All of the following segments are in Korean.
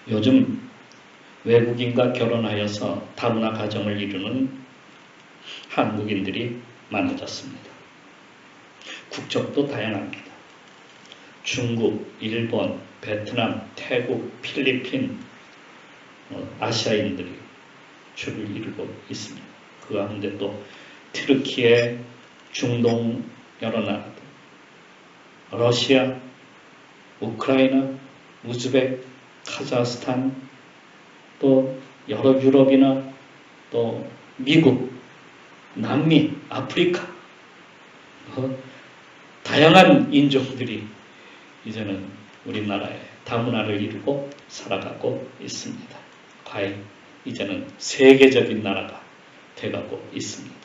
요즘 외국인과 결혼하여서 다문화 가정을 이루는 한국인들이 많아졌습니다. 국적도 다양합니다. 중국, 일본, 베트남, 태국, 필리핀, 아시아인들이 주를 이루고 있습니다. 그 가운데 또 트르키예, 중동 여러 나라들, 러시아, 우크라이나, 우즈벡, 카자흐스탄, 또 여러 유럽이나 또 미국, 남미, 아프리카 다양한 인종들이 이제는 우리나라에 다문화를 이루고 살아가고 있습니다. 과연 이제는 세계적인 나라가 돼가고 있습니다.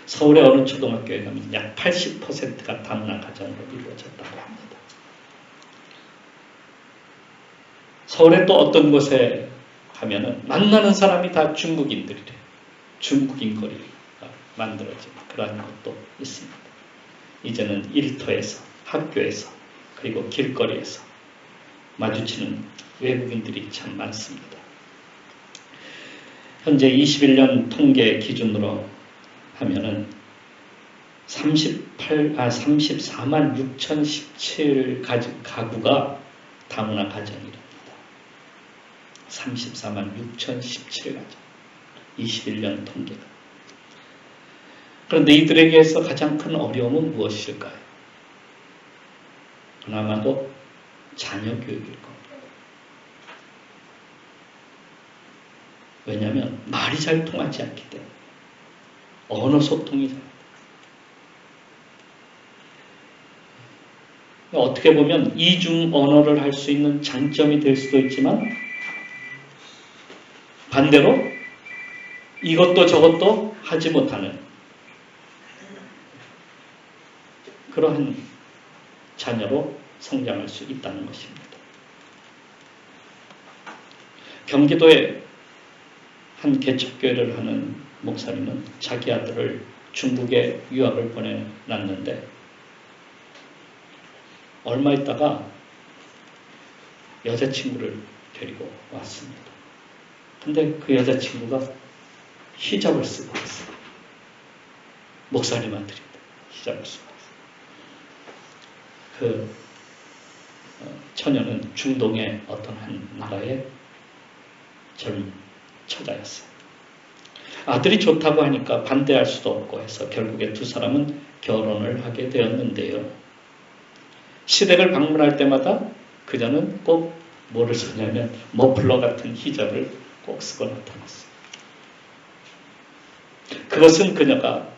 서울의 어느 초등학교에 가면 약 80%가 다문화 가정으로 이루어졌다고 합니다. 서울의 또 어떤 곳에 가면은 만나는 사람이 다 중국인들이래. 중국인 거리가 만들어진 그러한 것도 있습니다. 이제는 일터에서, 학교에서, 그리고 길거리에서 마주치는 외국인들이 참 많습니다. 현재 21년 통계 기준으로 하면은 34만 6,017 가구가 다문화 가정이랍니다. 34만 6,017 가정. 21년 통계가. 그런데 이들에게서 가장 큰 어려움은 무엇일까요? 아마도 자녀 교육일 겁니다. 왜냐하면 말이 잘 통하지 않기 때문에. 언어 소통이 잘. 어떻게 보면 이중 언어를 할 수 있는 장점이 될 수도 있지만 반대로 이것도 저것도 하지 못하는 그러한 자녀로 성장할 수 있다는 것입니다. 경기도에 한 개척교회를 하는 목사님은 자기 아들을 중국에 유학을 보내놨는데 얼마 있다가 여자친구를 데리고 왔습니다. 근데 그 여자친구가 히잡을 쓰고 왔어요. 목사님 아들인데 히잡을 쓰고 왔어요. 그 처녀는 중동의 어떤 한 나라의 젊은 처자였어요. 아들이 좋다고 하니까 반대할 수도 없고 해서 결국에 두 사람은 결혼을 하게 되었는데요. 시댁을 방문할 때마다 그녀는 꼭 뭐를 쓰냐면 머플러 같은 히잡을 꼭 쓰고 나타났어요. 그것은 그녀가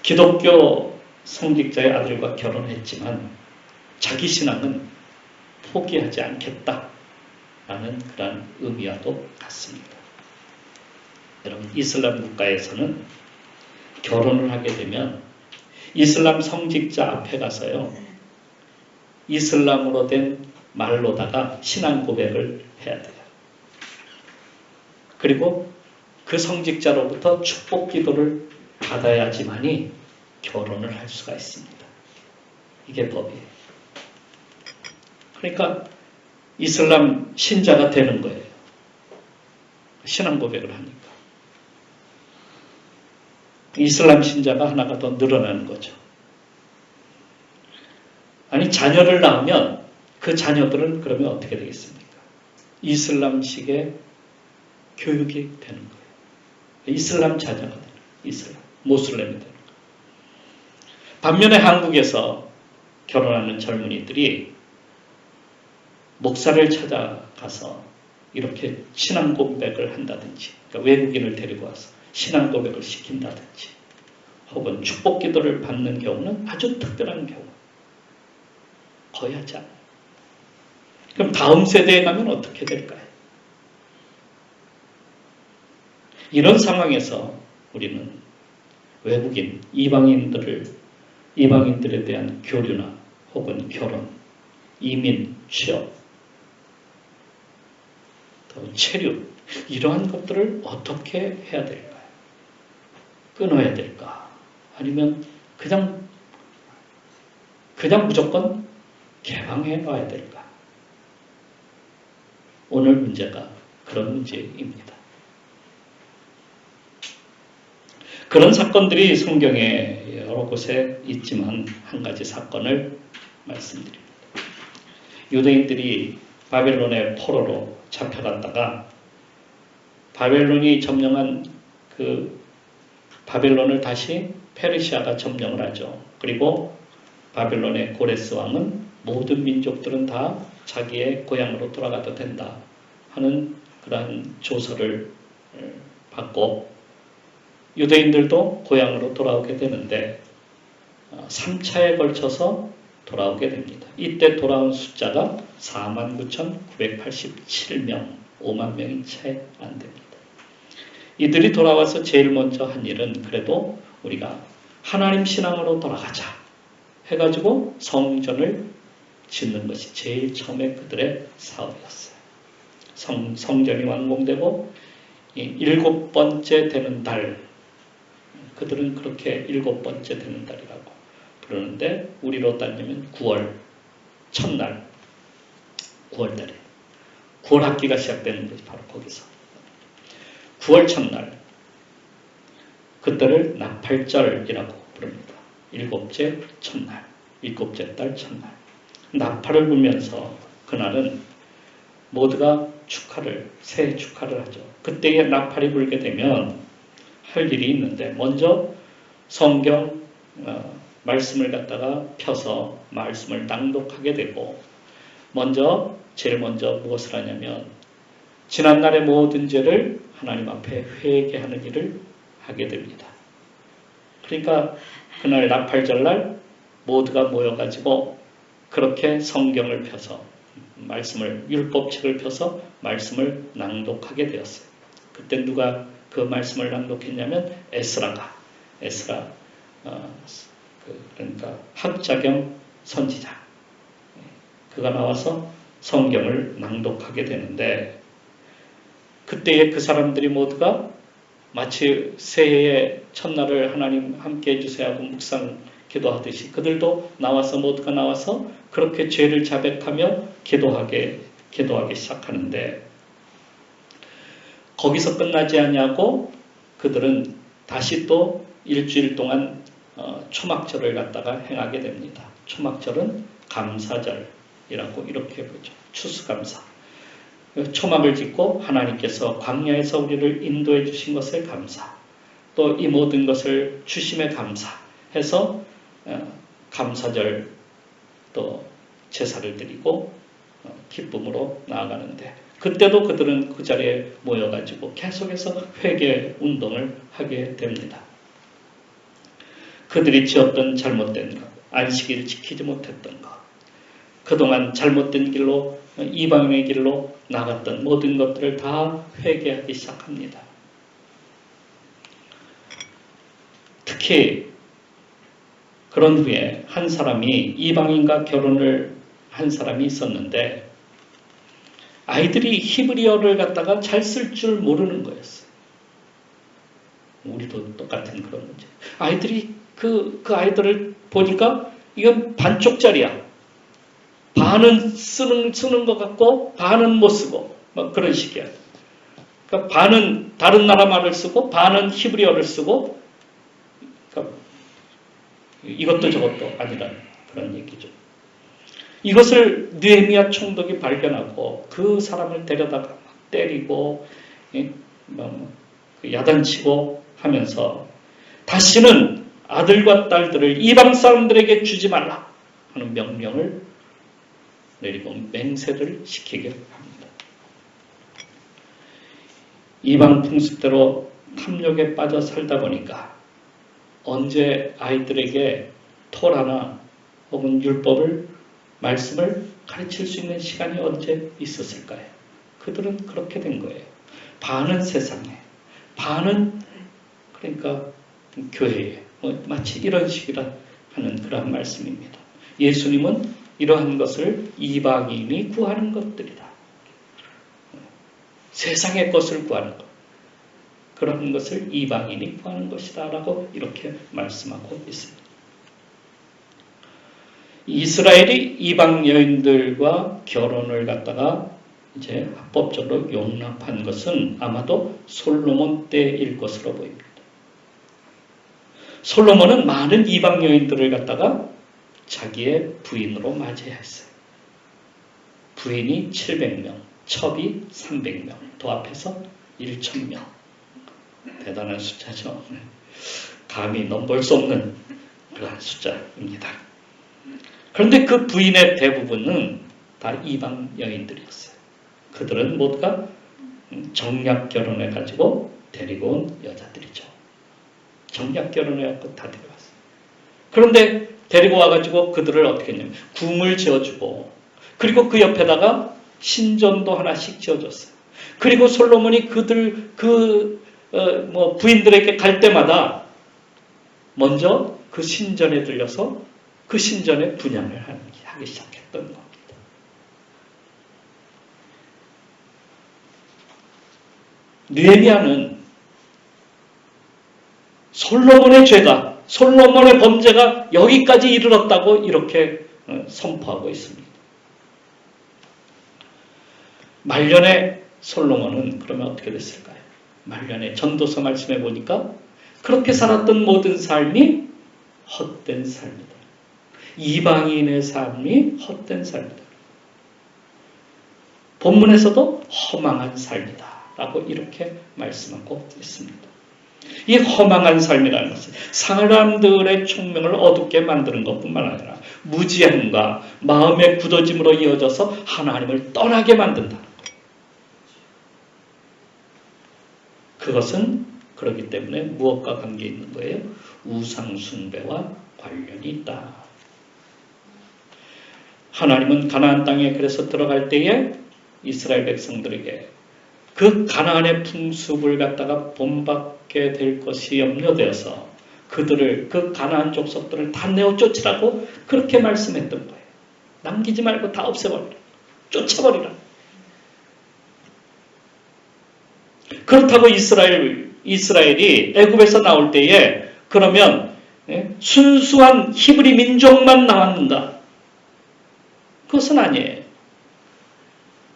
기독교 성직자의 아들과 결혼했지만 자기 신앙은 포기하지 않겠다라는 그런 의미와도 같습니다. 여러분, 이슬람 국가에서는 결혼을 하게 되면 이슬람 성직자 앞에 가서요, 이슬람으로 된 말로다가 신앙 고백을 해야 돼요. 그리고 그 성직자로부터 축복 기도를 받아야지만이 결혼을 할 수가 있습니다. 이게 법이에요. 그러니까 이슬람 신자가 되는 거예요. 신앙 고백을 하니까. 이슬람 신자가 하나가 더 늘어나는 거죠. 아니, 자녀를 낳으면 그 자녀들은 그러면 어떻게 되겠습니까? 이슬람식의 교육이 되는 거예요. 이슬람 자녀가 되는 거예요. 이슬람, 모슬렘이 되는 거예요. 반면에 한국에서 결혼하는 젊은이들이 목사를 찾아가서 이렇게 신앙 고백을 한다든지, 그러니까 외국인을 데리고 와서 신앙 고백을 시킨다든지, 혹은 축복 기도를 받는 경우는 아주 특별한 경우. 거의 하지 않아요. 그럼 다음 세대에 가면 어떻게 될까요? 이런 상황에서 우리는 외국인, 이방인들에 대한 교류나 혹은 결혼, 이민, 취업, 또 체류, 이러한 것들을 어떻게 해야 될까요? 끊어야 될까? 아니면 그냥 무조건 개방해 놔야 될까? 오늘 문제가 그런 문제입니다. 그런 사건들이 성경에 여러 곳에 있지만 한 가지 사건을 말씀드립니다. 유대인들이 바벨론의 포로로 잡혀갔다가 바벨론이 점령한 그 바벨론을 다시 페르시아가 점령을 하죠. 그리고 바벨론의 고레스 왕은 모든 민족들은 다 자기의 고향으로 돌아가도 된다 하는 그러한 조서를 받고 유대인들도 고향으로 돌아오게 되는데 3차에 걸쳐서 돌아오게 됩니다. 이때 돌아온 숫자가 49,987명, 5만 명이 채 안 됩니다. 이들이 돌아와서 제일 먼저 한 일은 그래도 우리가 하나님 신앙으로 돌아가자 해가지고 성전을 짓는 것이 제일 처음에 그들의 사업이었어요. 성전이 완공되고 7번째 되는 달, 그들은 그렇게 7번째 되는 달이라고 부르는데 우리로 따지면 9월 첫날, 9월달에 9월 학기가 시작되는 것이 바로 거기서 9월 첫날, 그때를 나팔절이라고 부릅니다. 7째 첫날, 7째 달 첫날. 나팔을 불면서 그날은 모두가 새해 축하를 하죠. 그때에 나팔이 불게 되면 할 일이 있는데 먼저 성경 말씀을 갖다가 펴서 말씀을 낭독하게 되고 제일 먼저 무엇을 하냐면 지난날의 모든 죄를 하나님 앞에 회개하는 일을 하게 됩니다. 그러니까 그날 나팔절날 모두가 모여가지고 그렇게 성경을 펴서 율법책을 펴서 말씀을 낭독하게 되었어요. 그때 누가 그 말씀을 낭독했냐면 에스라 그러니까 학자경 선지자, 그가 나와서 성경을 낭독하게 되는데 그때에 그 사람들이 모두가 마치 새해의 첫날을 하나님 함께 해주세요 하고 묵상 기도하듯이 그들도 모두가 나와서 그렇게 죄를 자백하며 기도하기 시작하는데 거기서 끝나지 않냐고 그들은 다시 또 일주일 동안 초막절을 갖다가 행하게 됩니다. 초막절은 감사절이라고 이렇게 부르죠. 추수감사. 초막을 짓고 하나님께서 광야에서 우리를 인도해 주신 것에 감사, 또 이 모든 것을 주심에 감사해서 감사절 또 제사를 드리고 기쁨으로 나아가는데 그때도 그들은 그 자리에 모여가지고 계속해서 회개 운동을 하게 됩니다. 그들이 지었던 잘못된 것, 안식일을 지키지 못했던 것, 그동안 잘못된 길로 이방인의 길로 나갔던 모든 것들을 다 회개하기 시작합니다. 특히 그런 후에 한 사람이 이방인과 결혼을 한 사람이 있었는데 아이들이 히브리어를 갖다가 잘 쓸 줄 모르는 거였어요. 우리도 똑같은 그런 문제. 아이들이 그 아이들을 보니까 이건 반쪽짜리야. 반은 쓰는 것 같고 반은 못 쓰고 막 그런 식이야. 그러니까 반은 다른 나라 말을 쓰고 반은 히브리어를 쓰고 그러니까 이것도 저것도 아니라는 그런 얘기죠. 이것을 느헤미야 총독이 발견하고 그 사람을 데려다가 막 때리고 야단치고 하면서 다시는 아들과 딸들을 이방 사람들에게 주지 말라 하는 명령을 내리고 맹세를 시키게 합니다. 이방 풍습대로 탐욕에 빠져 살다 보니까 언제 아이들에게 토라나 혹은 말씀을 가르칠 수 있는 시간이 언제 있었을까요? 그들은 그렇게 된 거예요. 반은 세상에, 반은 그러니까 교회에 마치 이런 식이라 하는 그런 말씀입니다. 예수님은 이러한 것을 이방인이 구하는 것들이다. 세상의 것을 구하는 것. 그런 것을 이방인이 구하는 것이다 라고 이렇게 말씀하고 있습니다. 이스라엘이 이방 여인들과 결혼을 갖다가 이제 합법적으로 용납한 것은 아마도 솔로몬 때일 것으로 보입니다. 솔로몬은 많은 이방 여인들을 갖다가 자기의 부인으로 맞이했어요. 부인이 700명, 첩이 300명, 도합해서 1000명. 대단한 숫자죠. 감히 넘볼 수 없는 그런 숫자입니다. 그런데 그 부인의 대부분은 다 이방 여인들이었어요. 그들은 모두가 정략 결혼해가지고 데리고 온 여자들이죠. 정략 결혼해가지고 다 데려왔어요. 그런데 데리고 와가지고 그들을 어떻게 했냐면 궁을 지어주고, 그리고 그 옆에다가 신전도 하나씩 지어줬어요. 그리고 솔로몬이 그들 부인들에게 갈 때마다 먼저 그 신전에 들려서 그 신전에 분향을 하기 시작했던 겁니다. 느헤미야는 솔로몬의 죄가, 솔로몬의 범죄가 여기까지 이르렀다고 이렇게 선포하고 있습니다. 말년에 솔로몬은 그러면 어떻게 됐을까요? 말년에 전도서 말씀해 보니까 그렇게 살았던 모든 삶이 헛된 삶이다. 이방인의 삶이 헛된 삶이다. 본문에서도 허망한 삶이다 라고 이렇게 말씀하고 있습니다. 이 허망한 삶이라는 것은 사람들의 총명을 어둡게 만드는 것뿐만 아니라 무지함과 마음의 굳어짐으로 이어져서 하나님을 떠나게 만든다는 거예요. 그것은 그렇기 때문에 무엇과 관계 있는 거예요? 우상 숭배와 관련이 있다. 하나님은 가나안 땅에 그래서 들어갈 때에 이스라엘 백성들에게 그 가나안의 풍습을 갖다가 본받게 될 것이 염려되어서 그들을, 그 가나안 족속들을 다 내어 쫓으라고 그렇게 말씀했던 거예요. 남기지 말고 다 없애버리라. 쫓아버리라. 그렇다고 이스라엘이 애굽에서 나올 때에 그러면 순수한 히브리 민족만 나왔는가? 그것은 아니에요.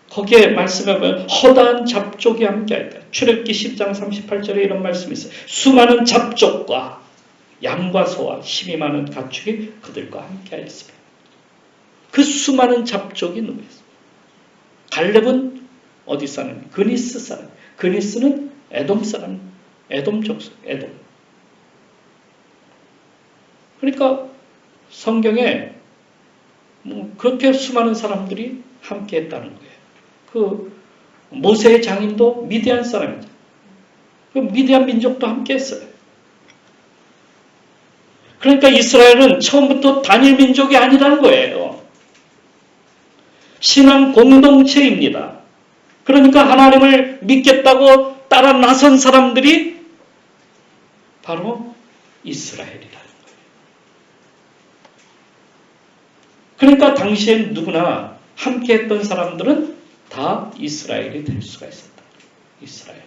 거기에 말씀해 보면 허다한 잡족이 함께하였다. 출애굽기 10장 38절에 이런 말씀이 있어요. 수많은 잡족과 양과 소와 힘이 많은 가축이 그들과 함께하였습니다. 그 수많은 잡족이 누구였어요? 갈렙은 어디 사람? 그니스 사람. 그니스는 에돔 사람. 에돔 족속. 에돔. 그러니까 성경에 그렇게 수많은 사람들이 함께했다는 거예요. 그 모세의 장인도 미디안 사람이죠. 그 미디안 민족도 함께했어요. 그러니까 이스라엘은 처음부터 단일 민족이 아니라는 거예요. 신앙 공동체입니다. 그러니까 하나님을 믿겠다고 따라 나선 사람들이 바로 이스라엘이라는 거예요. 그러니까 당시엔 누구나 함께했던 사람들은 다 이스라엘이 될 수가 있었다. 이스라엘.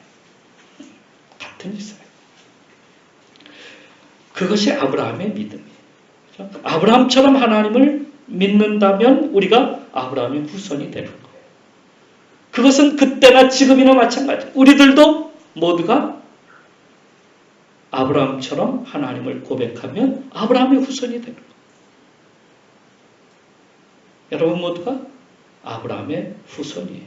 같은 이스라엘. 그것이 아브라함의 믿음이에요. 아브라함처럼 하나님을 믿는다면 우리가 아브라함의 후손이 되는 거예요. 그것은 그때나 지금이나 마찬가지예요. 우리들도 모두가 아브라함처럼 하나님을 고백하면 아브라함의 후손이 되는 거예요. 여러분 모두가 아브라함의 후손이에요.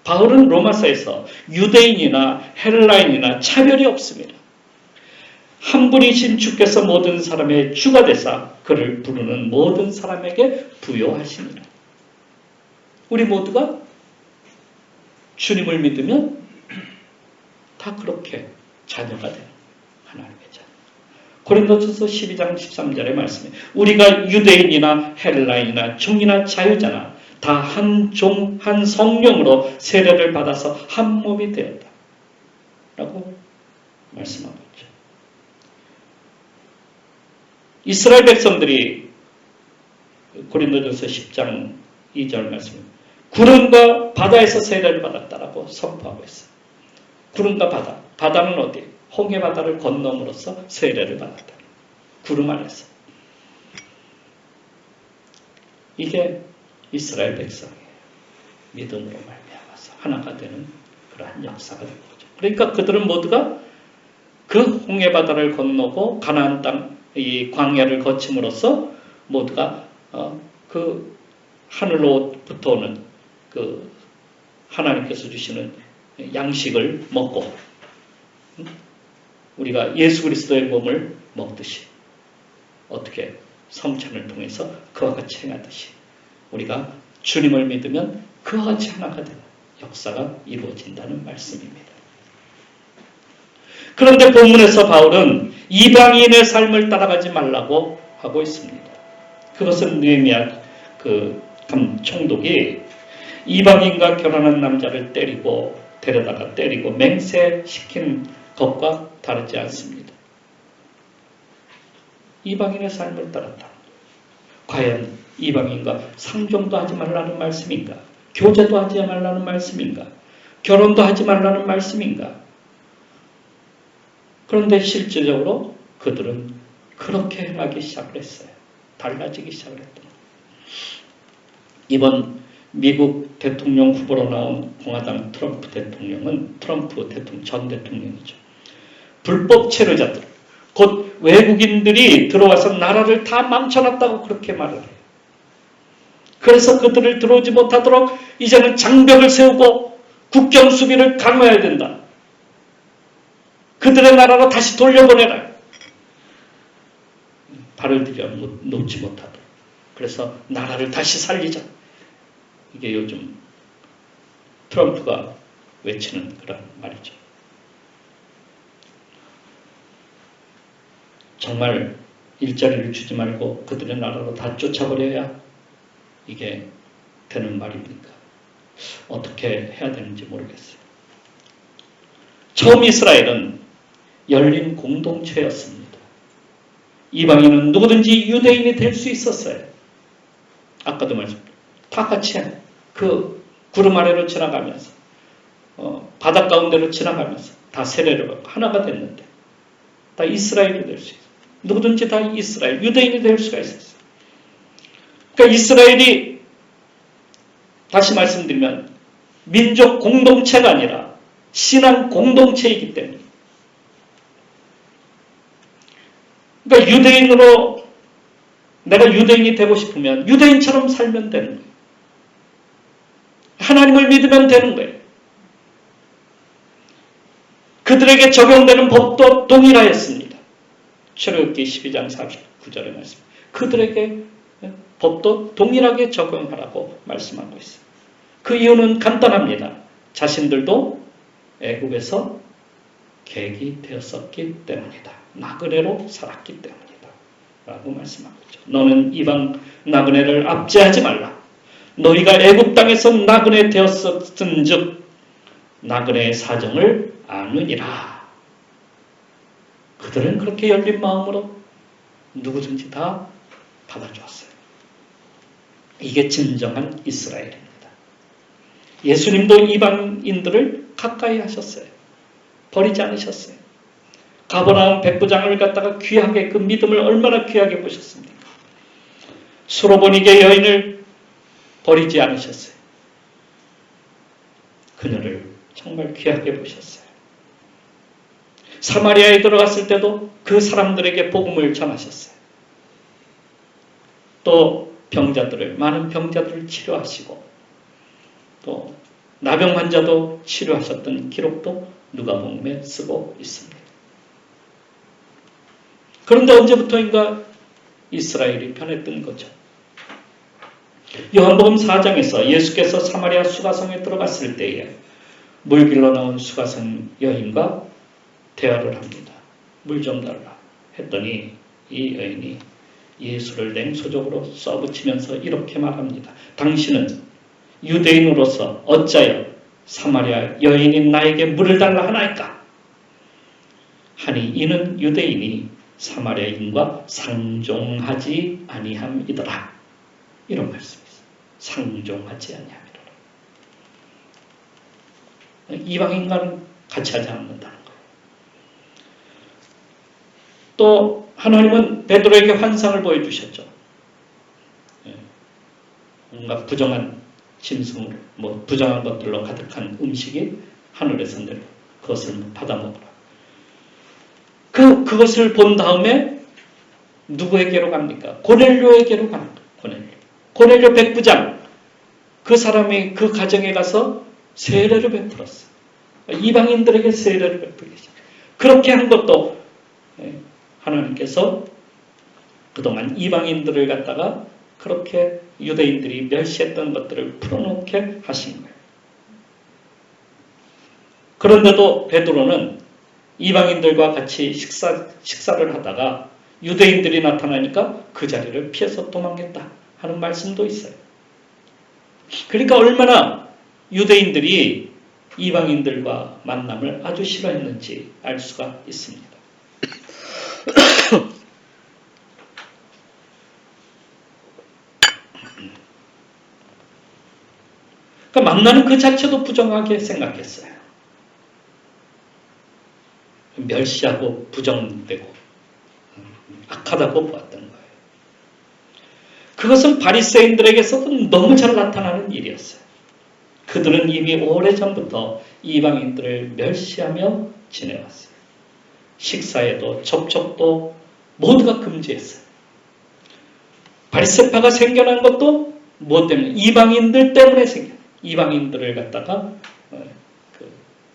바울은 로마서에서 유대인이나 헬라인이나 차별이 없습니다. 한 분이신 주께서 모든 사람의 주가 되사 그를 부르는 모든 사람에게 부요하시니라. 우리 모두가 주님을 믿으면 다 그렇게 자녀가 되는 하나님의 자녀. 고린도전서 12장 13절의 말씀에 우리가 유대인이나 헬라인이나 종이나 자유자나 다 한 종, 한 성령으로 세례를 받아서 한 몸이 되었다. 라고 말씀하고 있죠. 이스라엘 백성들이 고린도전서 10장 2절 말씀에 구름과 바다에서 세례를 받았다라고 선포하고 있어요. 구름과 바다. 바다는 어디? 홍해 바다를 건너므로써 세례를 받았다. 구름 안에서. 이게 이스라엘 백성이에요. 믿음으로 말미암아서 하나가 되는 그러한 역사가 된 거죠. 그러니까 그들은 모두가 그 홍해 바다를 건너고 가나안 땅, 이 광야를 거침으로써 모두가 그 하늘로부터 오는 그 하나님께서 주시는 양식을 먹고 우리가 예수 그리스도의 몸을 먹듯이 어떻게 성찬을 통해서 그와 같이 행하듯이 우리가 주님을 믿으면 그와 같이 하나가 되는 역사가 이루어진다는 말씀입니다. 그런데 본문에서 바울은 이방인의 삶을 따라가지 말라고 하고 있습니다. 그것은 느헤미야 그 총독이 이방인과 결혼한 남자를 때리고 데려다가 때리고 맹세시킨 것과 다르지 않습니다. 이방인의 삶을 따랐다. 과연 이방인과 상종도 하지 말라는 말씀인가? 교제도 하지 말라는 말씀인가? 결혼도 하지 말라는 말씀인가? 그런데 실질적으로 그들은 그렇게 행하기 시작을 했어요. 달라지기 시작을 했던 거예요. 이번 미국 대통령 후보로 나온 공화당 트럼프 대통령은 전 대통령이죠. 불법 체류자들, 곧 외국인들이 들어와서 나라를 다 망쳐놨다고 그렇게 말을 해요. 그래서 그들을 들어오지 못하도록 이제는 장벽을 세우고 국경 수비를 강화해야 된다. 그들의 나라로 다시 돌려보내라. 발을 들여 놓지 못하도록. 그래서 나라를 다시 살리자. 이게 요즘 트럼프가 외치는 그런 말이죠. 정말 일자리를 주지 말고 그들의 나라로 다 쫓아버려야 이게 되는 말입니까? 어떻게 해야 되는지 모르겠어요. 처음 이스라엘은 열린 공동체였습니다. 이방인은 누구든지 유대인이 될 수 있었어요. 아까도 말씀드렸죠. 다 같이 그 구름 아래로 지나가면서 바다 가운데로 지나가면서 다 세례를 받고 하나가 됐는데 다 이스라엘이 될 수 있어요. 누구든지 다 이스라엘, 유대인이 될 수가 있었어요. 그러니까 이스라엘이 다시 말씀드리면 민족 공동체가 아니라 신앙 공동체이기 때문에 그러니까 유대인으로 내가 유대인이 되고 싶으면 유대인처럼 살면 되는 거예요. 하나님을 믿으면 되는 거예요. 그들에게 적용되는 법도 동일하였습니다. 출애굽기 12장 49절의 말씀. 그들에게 법도 동일하게 적용하라고 말씀하고 있어요. 그 이유는 간단합니다. 자신들도 애굽에서 객이 되었었기 때문이다. 나그네로 살았기 때문이다. 라고 말씀하고 있죠. 너는 이방 나그네를 압제하지 말라. 너희가 애굽 땅에서 나그네 되었었은 즉 나그네의 사정을 아느니라. 그들은 그렇게 열린 마음으로 누구든지 다 받아주었어요. 이게 진정한 이스라엘입니다. 예수님도 이방인들을 가까이 하셨어요. 버리지 않으셨어요. 가버나움 백부장을 갖다가 귀하게 그 믿음을 얼마나 귀하게 보셨습니까? 수로보니게 여인을 버리지 않으셨어요. 그녀를 정말 귀하게 보셨어요. 사마리아에 들어갔을 때도 그 사람들에게 복음을 전하셨어요. 또 많은 병자들을 치료하시고 또 나병 환자도 치료하셨던 기록도 누가복음에 쓰고 있습니다. 그런데 언제부터인가 이스라엘이 변했던 거죠. 요한복음 4장에서 예수께서 사마리아 수가성에 들어갔을 때에 물 길러 나온 수가성 여인과 대화를 합니다. 물 좀 달라 했더니 이 여인이 예수를 냉소적으로 써붙이면서 이렇게 말합니다. 당신은 유대인으로서 어찌하여 사마리아 여인인 나에게 물을 달라 하나이까? 하니 이는 유대인이 사마리아인과 상종하지 아니함이더라. 이런 말씀이 있어요. 상종하지 아니함이더라. 이방인과는 같이 하지 않는다는 거예요. 또 하나님은 베드로에게 환상을 보여주셨죠. 뭔가 부정한 짐승으로 뭐 부정한 것들로 가득한 음식이 하늘에서 내려 그것을 받아 먹으라. 그것을 본 다음에 누구에게로 갑니까? 고넬료에게로 갑니다. 고넬료 백부장. 그 사람이 그 가정에 가서 세례를 베풀었어요. 이방인들에게 세례를 베풀기 시작해요. 그렇게 한 것도 하나님께서 그동안 이방인들을 갖다가 그렇게 유대인들이 멸시했던 것들을 풀어놓게 하신 거예요. 그런데도 베드로는 이방인들과 같이 식사를 하다가 유대인들이 나타나니까 그 자리를 피해서 도망했다 하는 말씀도 있어요. 그러니까 얼마나 유대인들이 이방인들과 만남을 아주 싫어했는지 알 수가 있습니다. 그러니까 만나는 그 자체도 부정하게 생각했어요. 멸시하고 부정되고 악하다고 보았던 거예요. 그것은 바리새인들에게서도 너무 잘 나타나는 일이었어요. 그들은 이미 오래전부터 이방인들을 멸시하며 지내왔어요. 식사에도 접촉도 모두가 금지했어요. 바리새파가 생겨난 것도 무엇 때문에? 이방인들 때문에 생겨요. 이방인들을 갖다가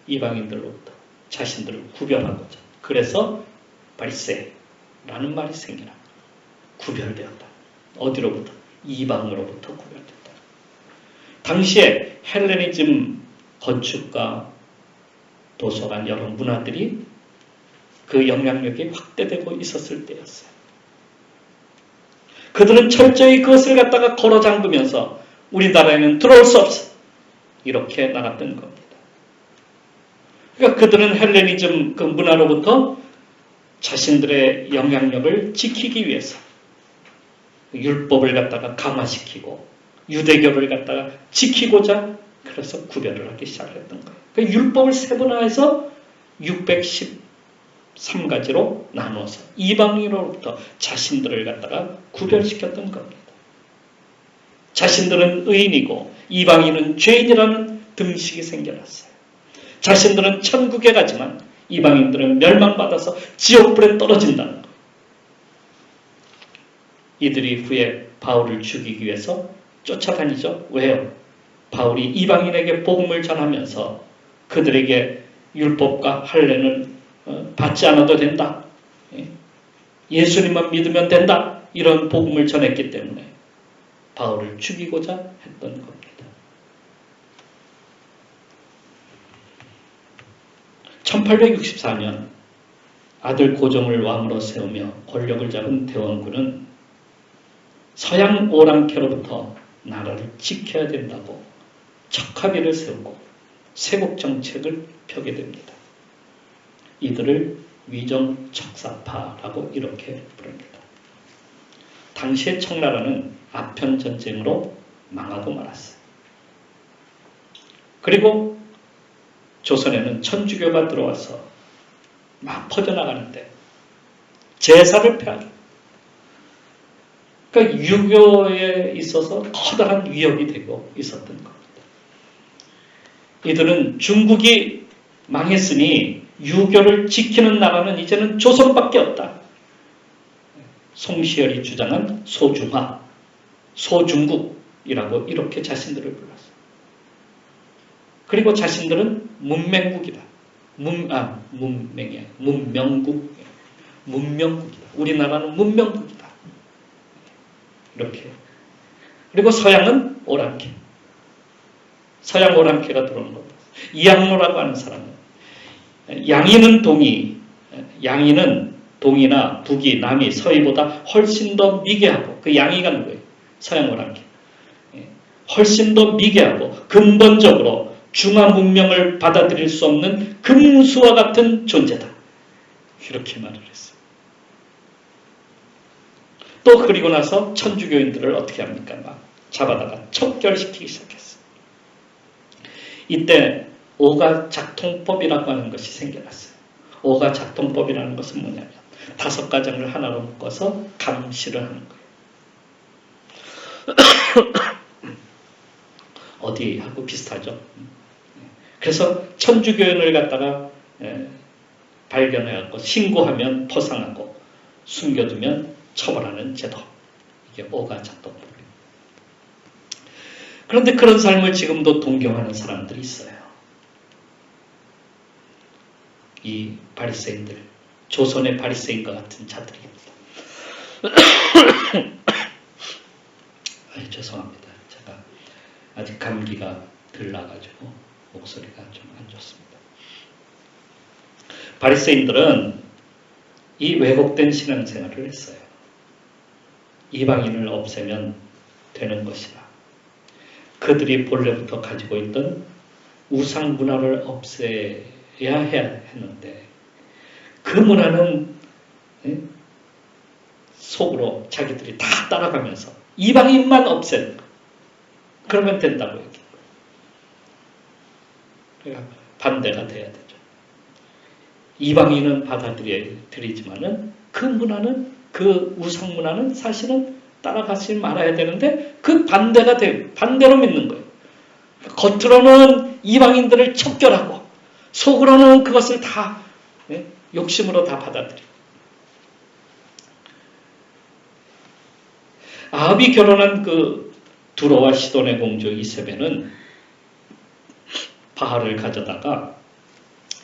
이방인들로부터 자신들을 구별하고자. 그래서 바리새라는 말이 생겨나. 구별되었다. 어디로부터? 이방으로부터 구별됐다. 당시에 헬레니즘 건축과 도서관 여러 문화들이 그 영향력이 확대되고 있었을 때였어요. 그들은 철저히 그것을 갖다가 걸어 잠그면서 우리나라에는 들어올 수 없어. 이렇게 나갔던 겁니다. 그러니까 그들은 헬레니즘 그 문화로부터 자신들의 영향력을 지키기 위해서 율법을 갖다가 강화시키고 유대교를 갖다가 지키고자 그래서 구별을 하기 시작했던 거예요. 그러니까 율법을 세분화해서 613가지로 나누어서 이방인으로부터 자신들을 갖다가 구별시켰던 겁니다. 자신들은 의인이고 이방인은 죄인이라는 등식이 생겨났어요. 자신들은 천국에 가지만 이방인들은 멸망받아서 지옥불에 떨어진다는 것. 이들이 후에 바울을 죽이기 위해서 쫓아다니죠. 왜요? 바울이 이방인에게 복음을 전하면서 그들에게 율법과 할례는 받지 않아도 된다. 예수님만 믿으면 된다. 이런 복음을 전했기 때문에 바울을 죽이고자 했던 겁니다. 1864년 아들 고종을 왕으로 세우며 권력을 잡은 대원군은 서양 오랑캐로부터 나라를 지켜야 된다고 척합의를 세우고 세국 정책을 펴게 됩니다. 이들을 위정척사파라고 이렇게 부릅니다. 당시의 청나라는 아편 전쟁으로 망하고 말았어요. 그리고 조선에는 천주교가 들어와서 막 퍼져나가는데 제사를 폐하죠. 그러니까 유교에 있어서 커다란 위협이 되고 있었던 겁니다. 이들은 중국이 망했으니 유교를 지키는 나라는 이제는 조선밖에 없다. 송시열이 주장한 소중화, 소중국이라고 이렇게 자신들을 불렀어요. 그리고 자신들은 문맹국이다. 문명국이다. 우리나라는 문명국이다. 이렇게. 그리고 서양은 오랑캐. 서양 오랑캐가 들어오는 겁니다. 이양로라고 하는 사람은 양이는 동이, 양이는 동이나 북이, 남이, 서이보다 훨씬 더 미개하고 그 양이가 누구예요? 서양 오랑캐. 훨씬 더 미개하고 근본적으로 중화 문명을 받아들일 수 없는 금수와 같은 존재다. 이렇게 말을 했어요. 또 그리고 나서 천주교인들을 어떻게 합니까? 막 잡아다가 척결시키기 시작했어요. 이때 오가작통법이라고 하는 것이 생겨났어요. 오가작통법이라는 것은 뭐냐면 5가정을 하나로 묶어서 감시를 하는 거예요. 어디하고 비슷하죠. 그래서 천주교인을 갖다가 발견해갖고 신고하면 포상하고 숨겨두면 처벌하는 제도. 이게 오가자도법입니다. 그런데 그런 삶을 지금도 동경하는 사람들이 있어요. 이 바리새인들, 조선의 바리새인과 같은 자들입니다. 죄송합니다. 제가 아직 감기가 덜 나가지고 목소리가 좀 안 좋습니다. 바리새인들은 이 왜곡된 신앙생활을 했어요. 이방인을 없애면 되는 것이라. 그들이 본래부터 가지고 있던 우상 문화를 없애야 해야 했는데 그 문화는 속으로 자기들이 다 따라가면서 이방인만 없애는 거. 그러면 된다고 얘기해요. 그러니까 반대가 돼야 되죠. 이방인은 받아들이지만은 그 문화는 그 우상 문화는 사실은 따라가지 말아야 되는데 그 반대가 돼요. 반대로 믿는 거예요. 겉으로는 이방인들을 척결하고 속으로는 그것을 다 욕심으로 다 받아들이고. 아합이 결혼한 그 두로와 시돈의 공주 이세벨은 바알을 가져다가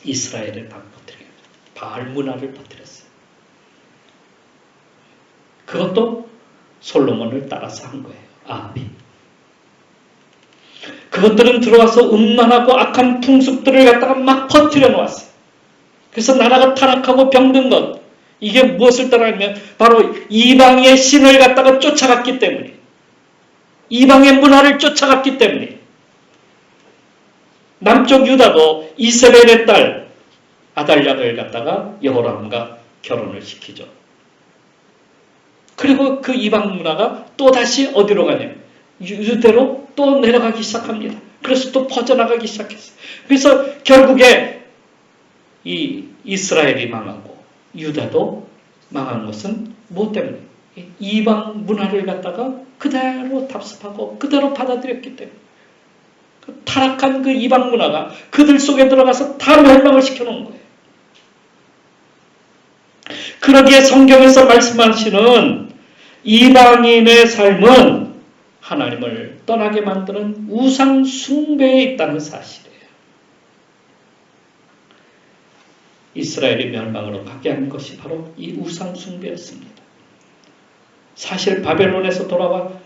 이스라엘에 퍼뜨려요. 바알 문화를 퍼뜨렸어요. 그것도 솔로몬을 따라서 한 거예요. 아합이. 그것들은 들어와서 음란하고 악한 풍습들을 갖다가 막 퍼뜨려 놓았어요. 그래서 나라가 타락하고 병든 것. 이게 무엇을 따라하면 바로 이방의 신을 갖다가 쫓아갔기 때문에, 이방의 문화를 쫓아갔기 때문에. 남쪽 유다도 이세벨의 딸 아달랴를 갖다가 여호람과 결혼을 시키죠. 그리고 그 이방 문화가 또 다시 어디로 가냐? 유대로 또 내려가기 시작합니다. 그래서 또 퍼져나가기 시작했어요. 그래서 결국에 이 이스라엘이 망하고 유다도 망한 것은 무엇 때문에? 이방 문화를 갖다가 그대로 답습하고 그대로 받아들였기 때문에. 타락한 그 이방 문화가 그들 속에 들어가서 다 멸망을 시켜놓은 거예요. 그러기에 성경에서 말씀하시는 이방인의 삶은 하나님을 떠나게 만드는 우상 숭배에 있다는 사실이에요. 이스라엘이 멸망으로 가게 한 것이 바로 이 우상 숭배였습니다. 사실 바벨론에서 돌아온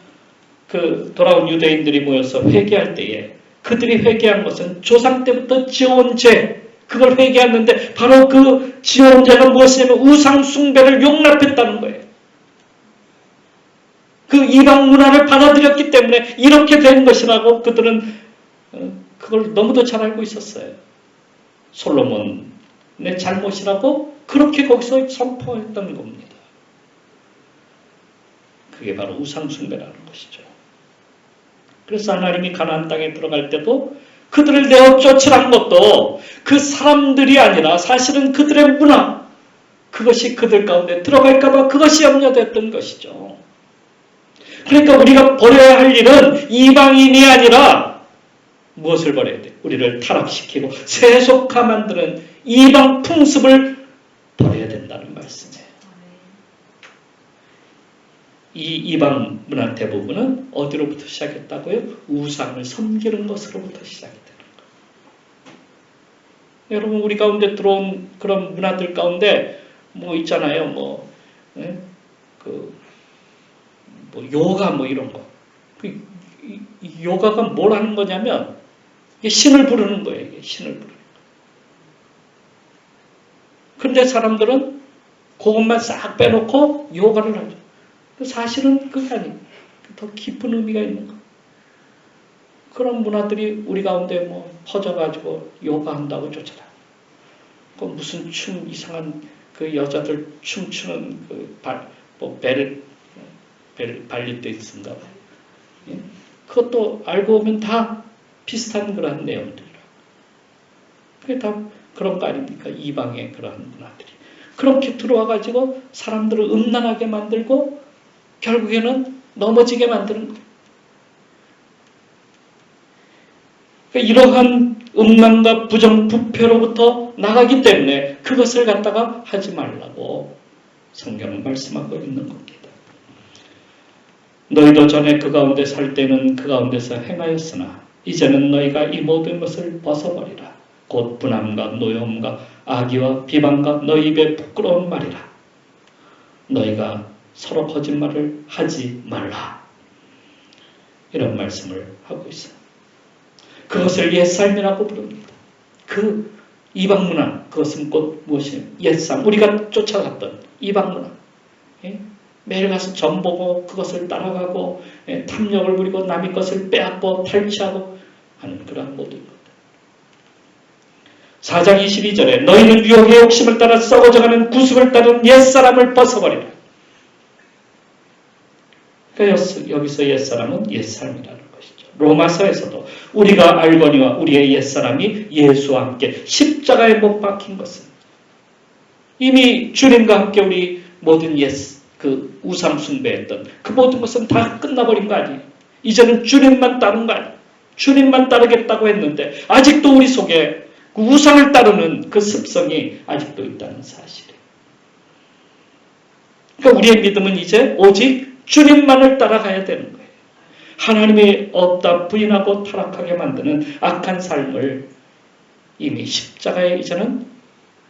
유대인들이 모여서 회개할 때에 그들이 회개한 것은 조상 때부터 지어온 죄, 그걸 회개했는데 바로 그 지어온 죄가 무엇이냐면 우상 숭배를 용납했다는 거예요. 그 이방 문화를 받아들였기 때문에 이렇게 된 것이라고 그들은 그걸 너무도 잘 알고 있었어요. 솔로몬의 잘못이라고 그렇게 거기서 선포했던 겁니다. 그게 바로 우상 숭배라는 것이죠. 그래서 하나님이 가나안 땅에 들어갈 때도 그들을 내어 쫓으란 것도 그 사람들이 아니라 사실은 그들의 문화, 그것이 그들 가운데 들어갈까 봐 그것이 염려됐던 것이죠. 그러니까 우리가 버려야 할 일은 이방인이 아니라 무엇을 버려야 돼? 우리를 타락시키고 세속화 만드는 이방 풍습을 버려야 된다는 말씀이에요. 이 이방 문화 대부분은 어디로부터 시작했다고요? 우상을 섬기는 것으로부터 시작이 되는 거예요. 여러분 우리 가운데 들어온 그런 문화들 가운데 뭐 있잖아요. 요가 이런 거. 요가가 뭘 하는 거냐면 이게 신을 부르는 거예요. 이게 신을 부르는 거. 그런데 사람들은 그것만 싹 빼놓고 요가를 하죠. 사실은 그게 아니에요. 더 깊은 의미가 있는 거. 그런 문화들이 우리 가운데 퍼져가지고 요가한다고 쫓아다. 그 무슨 춤 이상한 그 여자들 춤추는 그 발리 댄스인가 봐요. 예? 그것도 알고 보면 다 비슷한 그런 내용들이라. 그게 다 그런 거 아닙니까? 이방의 그런 문화들이. 그렇게 들어와가지고 사람들을 음란하게 만들고 결국에는 넘어지게 만드는 거예요. 그러니까 이러한 음란과 부정, 부패로부터 나가기 때문에 그것을 갖다가 하지 말라고 성경은 말씀하고 있는 겁니다. 너희도 전에 그 가운데 살 때는 그 가운데서 행하였으나 이제는 너희가 이 모든 것을 벗어버리라. 곧 분함과 노여움과 악의와 비방과 너희 입에 부끄러운 말이라. 너희가 서로 거짓말을 하지 말라. 이런 말씀을 하고 있어요. 그것을 옛삶이라고 부릅니다. 그 이방문화, 그것은 곧 무엇이에요? 옛삶, 우리가 쫓아갔던 이방문화. 매일 가서 점 보고 그것을 따라가고 탐욕을 부리고 남의 것을 빼앗고 탈취하고 하는 그러한 모든 것. 4장 22절에 너희는 유혹의 욕심을 따라 썩어져가는 구습을 따른 옛사람을 벗어버리라. 그러니까 여기서 옛사람은 옛삶이라는 것이죠. 로마서에서도 우리가 알거니와 우리의 옛사람이 예수와 함께 십자가에 못 박힌 것은 이미 주님과 함께 우리 모든 그 우상 숭배했던 그 모든 것은 다 끝나버린 거 아니에요. 이제는 주님만 따른 거 아니에요. 주님만 따르겠다고 했는데 아직도 우리 속에 그 우상을 따르는 그 습성이 아직도 있다는 사실이에요. 그러니까 우리의 믿음은 이제 오직 주님만을 따라가야 되는 거예요. 하나님이 없다 부인하고 타락하게 만드는 악한 삶을 이미 십자가에 이제는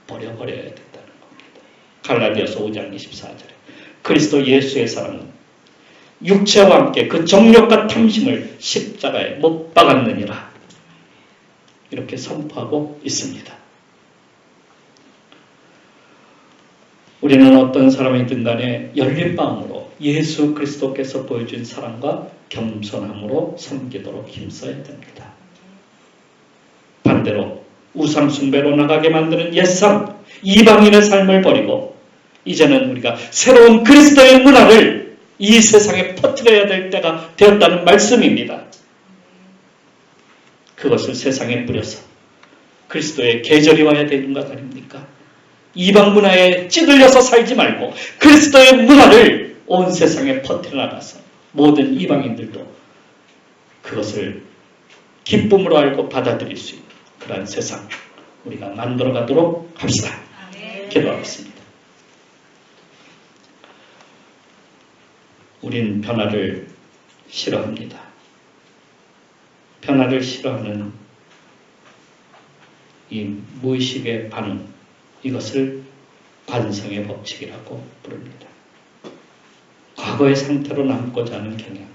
버려버려야 된다는 겁니다. 갈라디아서 5장 24절에 그리스도 예수의 사랑은 육체와 함께 그 정욕과 탐심을 십자가에 못 박았느니라. 이렇게 선포하고 있습니다. 우리는 어떤 사람이든 간에 열린 마음으로 예수 그리스도께서 보여준 사랑과 겸손함으로 섬기도록 힘써야 됩니다. 반대로 우상 숭배로 나가게 만드는 옛삶, 이방인의 삶을 버리고 이제는 우리가 새로운 그리스도의 문화를 이 세상에 퍼뜨려야 될 때가 되었다는 말씀입니다. 그것을 세상에 뿌려서 그리스도의 계절이 와야 되는 것 아닙니까? 이방 문화에 찌들려서 살지 말고 그리스도의 문화를 온 세상에 퍼뜨려 나가서 모든 이방인들도 그것을 기쁨으로 알고 받아들일 수 있는 그러한 세상 우리가 만들어 가도록 합시다. 기도하겠습니다. 우린 변화를 싫어합니다. 변화를 싫어하는 이 무의식의 반응, 이것을 관성의 법칙이라고 부릅니다. 과거의 상태로 남고자 하는 경향.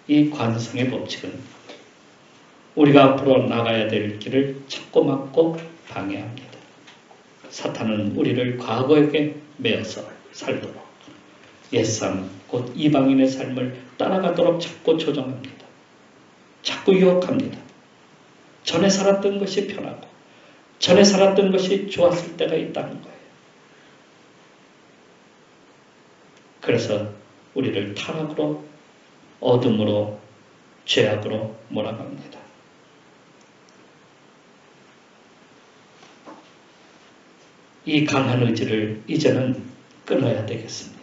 이 관성의 법칙은 우리가 앞으로 나가야 될 길을 찾고 막고 방해합니다. 사탄은 우리를 과거에게 매어서 살도록 옛삶, 곧 이방인의 삶을 따라가도록 자꾸 조정합니다. 자꾸 유혹합니다. 전에 살았던 것이 편하고 전에 살았던 것이 좋았을 때가 있다는 거예요. 그래서 우리를 타락으로, 어둠으로, 죄악으로 몰아갑니다. 이 강한 의지를 이제는 끊어야 되겠습니다.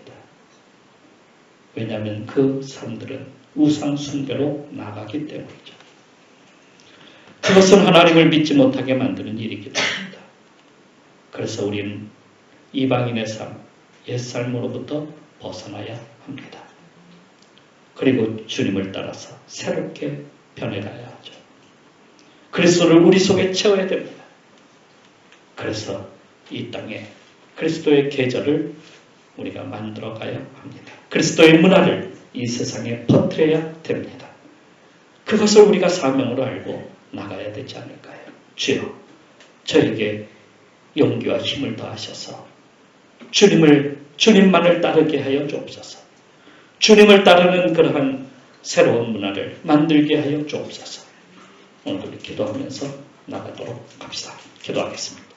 왜냐하면 그 사람들은 우상 숭배로 나가기 때문이죠. 그것은 하나님을 믿지 못하게 만드는 일이기도 합니다. 그래서 우리는 이방인의 삶, 옛삶으로부터 벗어나야 합니다. 그리고 주님을 따라서 새롭게 변해가야 하죠. 그리스도를 우리 속에 채워야 됩니다. 그래서 이 땅에 그리스도의 계절을 우리가 만들어가야 합니다. 그리스도의 문화를 이 세상에 퍼뜨려야 됩니다. 그것을 우리가 사명으로 알고 나가야 되지 않을까요? 주여, 저에게 용기와 힘을 더하셔서 주님만을 따르게 하여 주옵소서. 주님을 따르는 그러한 새로운 문화를 만들게 하여 주옵소서. 오늘 기도하면서 나가도록 합시다. 기도하겠습니다.